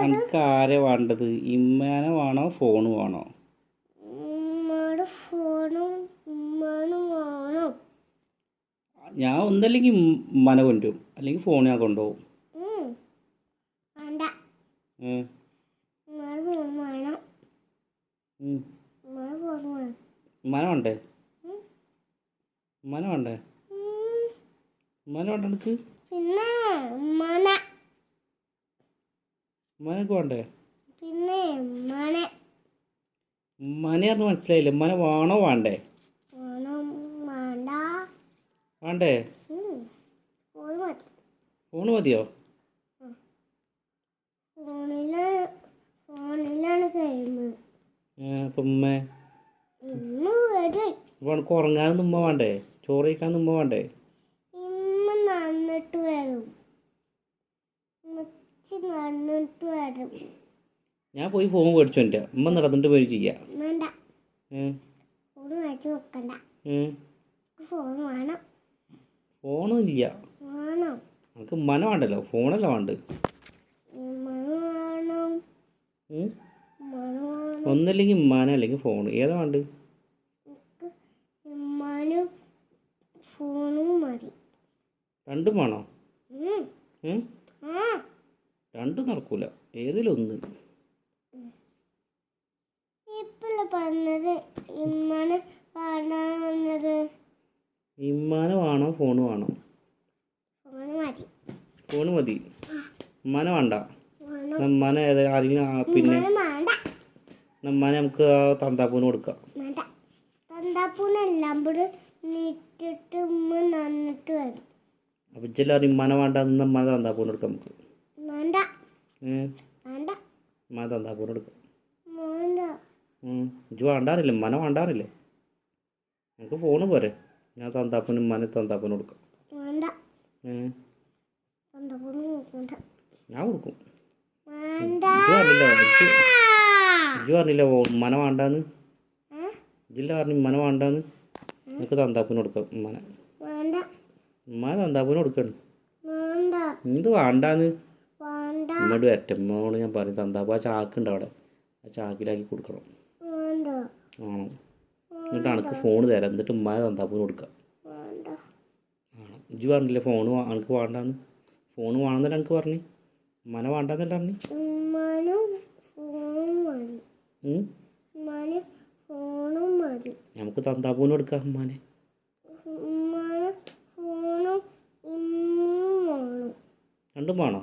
എനിക്ക് ആരെ വേണ്ടത്? ഇമ്മേനെ വേണോ ഫോണ് വേണോ? ഞാൻ ഒന്നല്ലെങ്കിൽ ഉമ്മനെ കൊണ്ടുവരും, അല്ലെങ്കിൽ ഫോൺ ഞാൻ കൊണ്ടുപോകും. ഉമ്മനെ വേണ്ടേ? ഉമ്മനെ വേണ്ടേ? ഉമ്മനെ വേണ്ട എനിക്ക്? ഉമ്മനൊക്കെ വേണ്ടേ? ഉമ്മനെ പറഞ്ഞ് മനസ്സിലായില്ല. ഉമ്മനെ വേണോ വേണ്ടേ? വേണ്ടേ? ഫോണ് മതിയോ? അപ്പം ഉമ്മക്ക് ഉറങ്ങാനൊന്നും ഉമ്മ വേണ്ടേ? ചോറ് കഴിക്കാനൊന്നും ഉമ്മ വേണ്ടേ? ഞാൻ പോയി ഫോൺ മേടിച്ചു എൻ്റെ ഉമ്മ നടന്നിട്ട് പോയി ചെയ്യാം. ഫോണും ഇല്ല. നമുക്ക് ഉമ്മനെ വേണ്ടല്ലോ, ഫോണല്ല വേണ്ടത്. ഒന്നല്ലെങ്കിൽ ഉമ്മാനെ അല്ലെങ്കിൽ ഫോൺ, ഏതാ വേണ്ടത്? രണ്ടും വേണോ? രണ്ടും നടക്കൂല, ഏതിലും ഒന്ന്. ഇമ്മാനെ വേണോ ഫോണ് വേണോ? ഫോണ് മതി. ഉമ്മാനെ വേണ്ട. നമ്മനെ ആരെങ്കിലും പിന്നെ നമ്മനെ നമുക്ക് തന്താപ്പൂന് കൊടുക്കാം. അപ്പം ഇജ്ജെല്ലാവരും ഇമ്മാനെ വേണ്ട, നമ്മനെ തന്താപ്പൂന് കൊടുക്കാം. നമുക്ക് ഉമ്മാനെ തന്താപ്പൂന് കൊടുക്കാം. ഇജ്ജ് വേണ്ടാറില്ലേ? ഉമ്മാനെ വേണ്ടാറില്ലേ? എനിക്ക് ഫോണ് പോരെ, ഞാൻ തന്താപ്പൂന് ഉമ്മാനെ തന്താപ്പൂന് കൊടുക്കാം. ഞാൻ കൊടുക്കും. ഇജ്ജ് പറഞ്ഞില്ല ഉമ്മനെ വേണ്ടാന്ന്. ഇജ്ജില്ല പറഞ്ഞു ഉമ്മനെ വേണ്ടാന്ന്. എനിക്ക് തന്താപ്പൂന് കൊടുക്കാം. ഉമ്മാനെ തന്താപ്പൂന് കൊടുക്കാണ്. എന്ത് വേണ്ടാന്ന്? ഉമ്മയോട് വരട്ടെ, ഉമ്മയോട് ഞാൻ പറയും തന്താപ്പൂ ആ ചാക്കുണ്ട് അവിടെ, ആ ചാക്കിലാക്കി കൊടുക്കണം. ആണോ? എന്നിട്ട് എനിക്ക് ഫോൺ തരാം, എന്നിട്ട് ഉമ്മാനെ തന്താപ്പൂന് കൊടുക്കാം. ആണോ? ഇജ്ജ് പറഞ്ഞില്ലേ ഫോണ് എനിക്ക് വേണ്ടാന്ന്? ഫോണ് വേണമെന്നല്ല എനിക്ക് പറഞ്ഞു. ഉമ്മനെ വേണ്ടാന്നല്ല പറഞ്ഞു. നമുക്ക് തന്താപ്പൂന് കൊടുക്കാം ഉമ്മാനെ. രണ്ടും വേണോ?